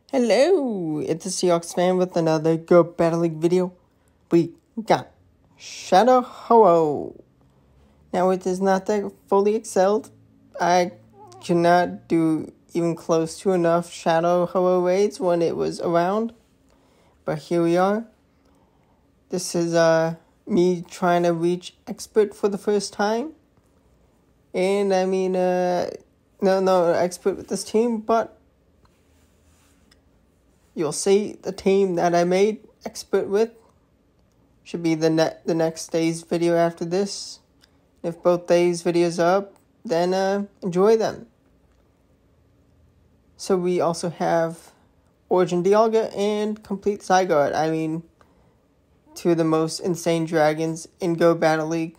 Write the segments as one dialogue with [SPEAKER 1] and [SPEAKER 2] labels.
[SPEAKER 1] Hello, it's a Seahawks fan with another Go Battle League video. We got Shadow Ho-Oh. Now it is not that fully excelled. I could not do even close to enough Shadow Ho-Oh raids when it was around. But here we are. This is me trying to reach expert for the first time. And I mean, no expert with this team, but you'll see the team that I made expert with. Should be the next day's video after this. If both days' videos are up, then enjoy them. So we also have Origin Dialga and Complete Zygarde. I mean, two of the most insane dragons in Go Battle League.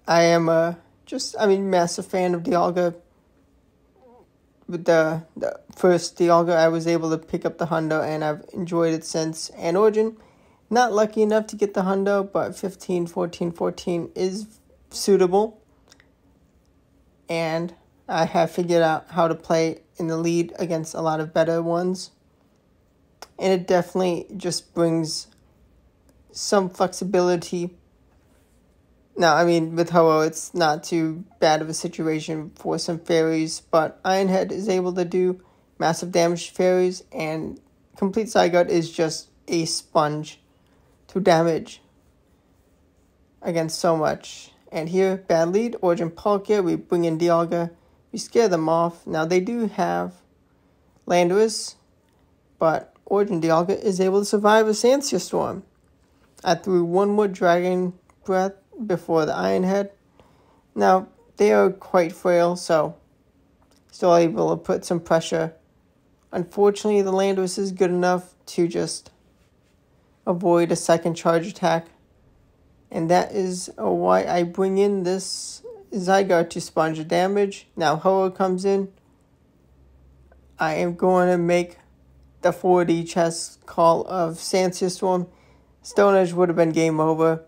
[SPEAKER 1] I am massive fan of Dialga. With the first Dialga, I was able to pick up the hundo, and I've enjoyed it since. And Origin, not lucky enough to get the hundo, but 15, 14, 14 is suitable. And I have figured out how to play in the lead against a lot of better ones. And it definitely just brings some flexibility. Now, I mean, with Ho-Oh, it's not too bad of a situation for some fairies, but Ironhead is able to do massive damage to fairies, and Complete Zygarde is just a sponge to damage against so much. And here, bad lead, Origin Palkia, we bring in Dialga, we scare them off. Now, they do have Landorus, but Origin Dialga is able to survive a Sandsear Storm. I threw one more Dragon Breath before the Ironhead. Now, they are quite frail, so still able to put some pressure. Unfortunately, the Landorus is good enough to just avoid a second charge attack. And that is why I bring in this Zygarde to sponge the damage. Now, Ho-Oh comes in. I am going to make the 4D chess call of Sandsear Storm. Stone Edge would have been game over.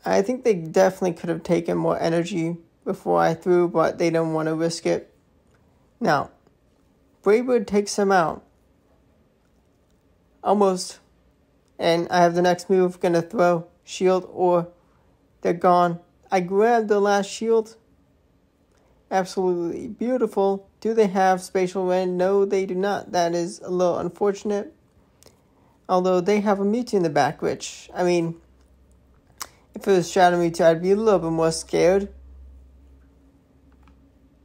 [SPEAKER 1] I think they definitely could have taken more energy before I threw, but they didn't want to risk it. Now, Brave Bird takes them out. Almost. And I have the next move, gonna throw shield, or they're gone. I grabbed the last shield. Absolutely beautiful. Do they have Spatial Rend? No, they do not. That is a little unfortunate. Although they have a Mewtwo in the back, which, I mean, if it was Shadow Mewtwo, I'd be a little bit more scared.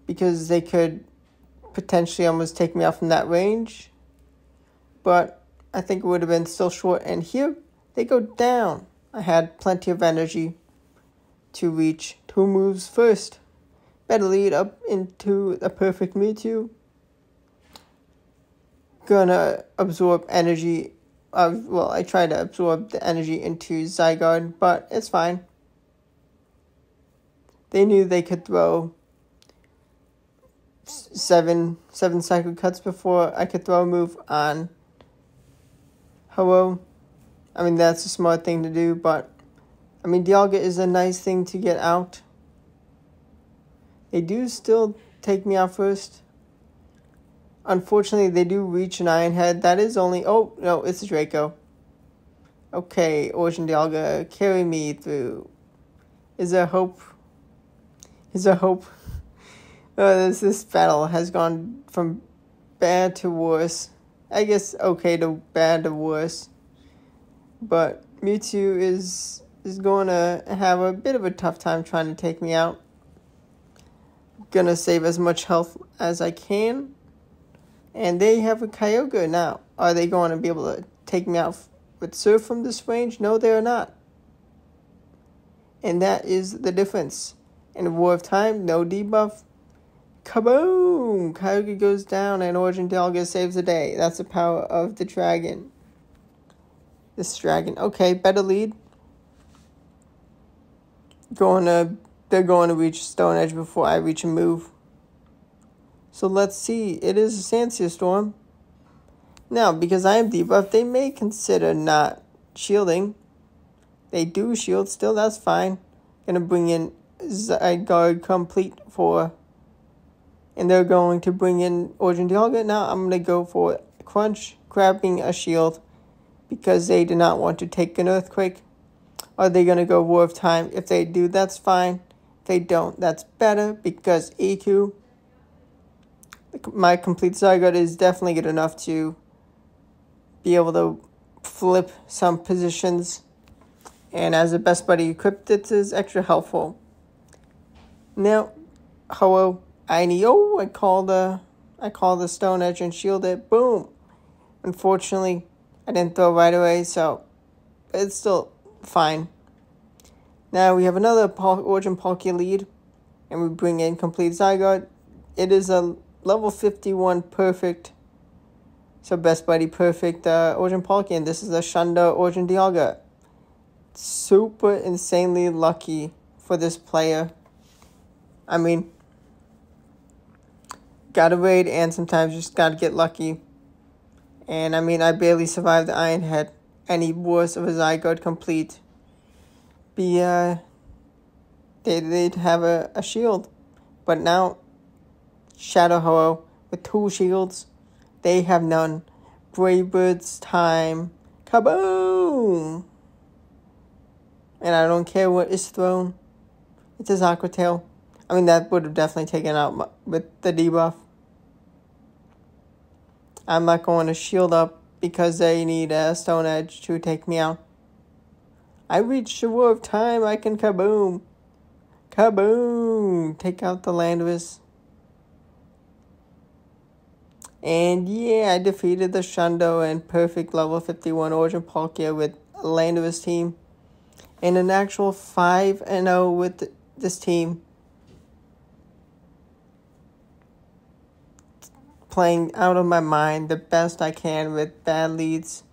[SPEAKER 1] Because they could potentially almost take me out from that range. But I think it would have been still short. And here, they go down. I had plenty of energy to reach two moves first. Better lead up into a perfect Mewtwo. Gonna absorb energy. I tried to absorb the energy into Zygarde, but it's fine. They knew they could throw seven cycle cuts before I could throw a move on Ho-Oh. I mean, that's a smart thing to do, but I mean, Dialga is a nice thing to get out. They do still take me out first. Unfortunately, they do reach an Ironhead. That is only... Oh, no, it's a Draco. Okay, Origin Dialga, carry me through. Is there hope? Is there hope? This battle has gone from bad to worse. I guess okay to bad to worse. But Mewtwo is going to have a bit of a tough time trying to take me out. Gonna save as much health as I can. And they have a Kyogre now. Are they going to be able to take me out with Surf from this range? No, they are not. And that is the difference. In War of Time, no debuff. Kaboom! Kyogre goes down and Origin Dialga saves the day. That's the power of the dragon. This dragon. Okay, better lead. They're going to reach Stone Edge before I reach a move. So let's see. It is a Sandsear Storm. Now, because I am debuffed, they may consider not shielding. They do shield still. That's fine. Gonna bring in Zygarde complete for And they're going to bring in Origin Dialga. Now I'm going to go for Crunch, grabbing a shield because they do not want to take an Earthquake. Are they going to go War of Time? If they do, that's fine. If they don't, that's better because EQ, my complete Zygarde, is definitely good enough to be able to flip some positions. And as a best buddy equipped, it is extra helpful. Now, hello, I call the Stone Edge and shield it. Boom. Unfortunately, I didn't throw right away, so it's still fine. Now we have another Origin Palkia lead, and we bring in complete Zygarde. It is a level 51 perfect, so best buddy perfect Origin Palkia, and this is a Shunda Origin Dialga. Super insanely lucky for this player. I mean, gotta raid and sometimes just gotta get lucky. And I mean, I barely survived the Iron Head. Any worse of a Zygarde complete, they'd have a shield. But now, Shadow Ho-Oh with 2 shields, they have none. Brave Bird's time. Kaboom! And I don't care what is thrown. It's a Aqua Tail. I mean, that would have definitely taken out with the debuff. I'm not going to shield up because they need a Stone Edge to take me out. I reached the War of Time. I can kaboom. Kaboom. Take out the Landorus. And yeah, I defeated the Shundo and perfect level 51 Origin Palkia with Landorus team. And an actual 5-0 with this team. Playing out of my mind the best I can with bad leads.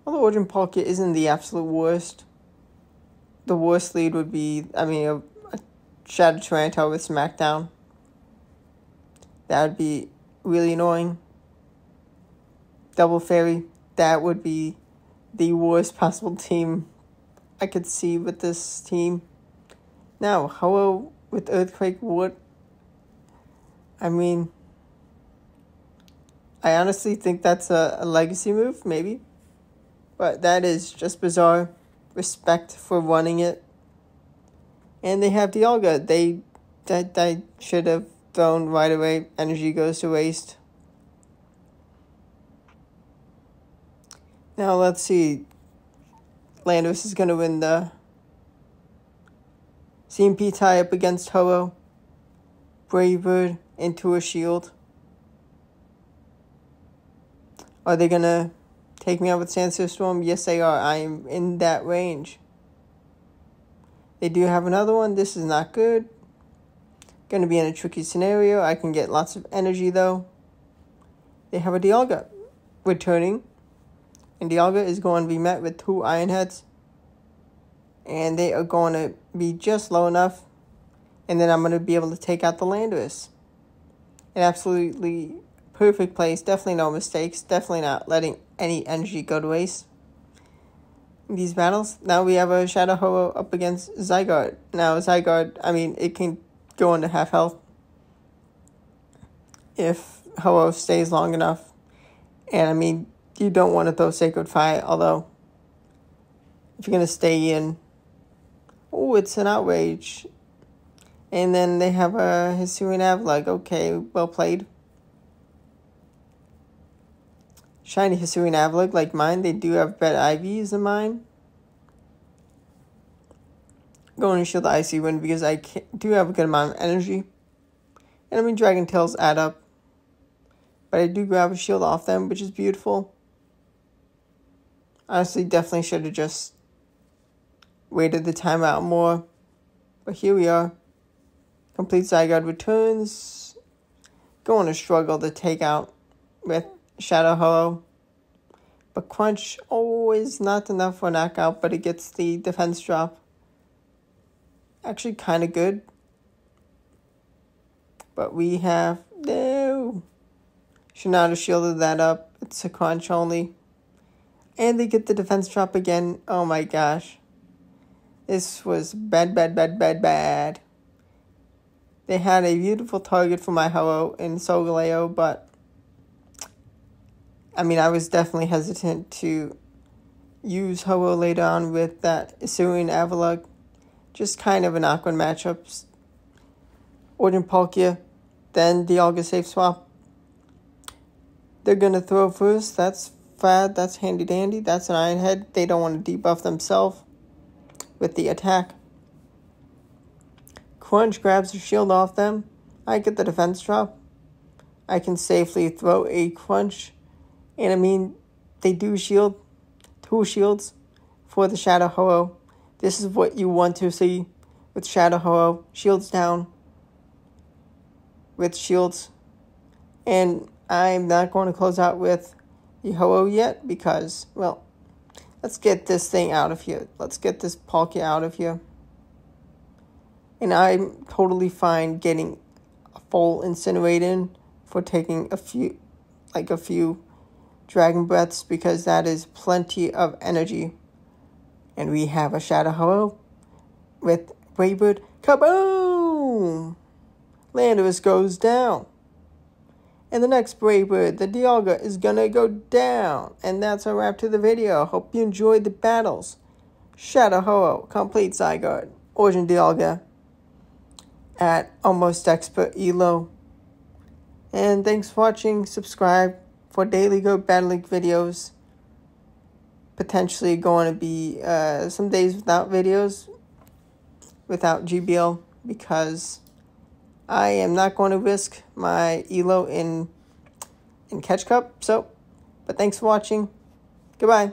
[SPEAKER 1] Although Origin Palkia isn't the absolute worst. The worst lead would be, a Shadow Taranto with Smackdown. That would be really annoying. Double Fairy, that would be the worst possible team I could see with this team. Now, hello with Earthquake, what? I honestly think that's a legacy move, maybe. But that is just bizarre. Respect for running it. And they have Dialga. They should have thrown right away. Energy goes to waste. Now let's see. Landorus is going to win the CMP tie-up against Ho-Oh. Brave Bird into a shield. Are they going to take me out with Sandstone Storm? Yes, they are. I am in that range. They do have another one. This is not good. Going to be in a tricky scenario. I can get lots of energy, though. They have a Dialga returning. And Dialga is going to be met with 2 Iron Heads. And they are going to be just low enough. And then I'm going to be able to take out the Landorus. An absolutely perfect place. Definitely no mistakes. Definitely not letting any energy go to waste. In these battles. Now we have a Shadow Ho-Oh up against Zygarde. Now Zygarde, it can go into half health. If Ho-Oh stays long enough. And you don't want to throw Sacred Fire, although if you're going to stay in, it's an Outrage. And then they have a Hisuian Avlug. Okay, well played. Shiny Hisuian Avlug like mine. They do have better IVs than mine. Going to shield the Icy Wind because I do have a good amount of energy. And Dragon Tails add up. But I do grab a shield off them, which is beautiful. Honestly, definitely should have just waited the timeout more. But here we are. Complete Zygarde returns. Going to struggle to take out with Shadow Ho-Oh. But Crunch always not enough for a knockout, but it gets the defense drop. Actually kind of good. But we have... No! Should not have shielded that up. It's a Crunch only. And they get the defense drop again. Oh my gosh. This was bad. They They had a beautiful target for my Ho-Oh in Solgaleo, but I mean, I was definitely hesitant to use Ho-Oh later on with that Isurian Avalugg. Just kind of an awkward matchup. Origin Palkia, then Dialga Safe Swap. They're going to throw first. That's fad. That's handy dandy. That's an Iron Head. They don't want to debuff themselves with the attack. Crunch grabs the shield off them. I get the defense drop. I can safely throw a Crunch. And I mean, they do shield. 2 shields for the Shadow Ho-Oh. This is what you want to see with Shadow Ho-Oh. Shields down with shields. And I'm not going to close out with the Ho-Oh yet because, well, let's get this thing out of here. Let's get this Palkia out of here. And I'm totally fine getting a full Incinerate for taking a few Dragon Breaths because that is plenty of energy. And we have a Shadow Ho-Oh with Brave Bird. Kaboom! Landorus goes down. And the next Brave Bird, the Dialga, is going to go down. And that's a wrap to the video. Hope you enjoyed the battles. Shadow Ho-Oh, Complete Zygarde, Origin Dialga at Almost Expert Elo. And thanks for watching. Subscribe for daily Go Battle League videos. Potentially going to be some days without videos, without GBL, because I am not going to risk my Elo in Catch Cup. So, but thanks for watching. Goodbye.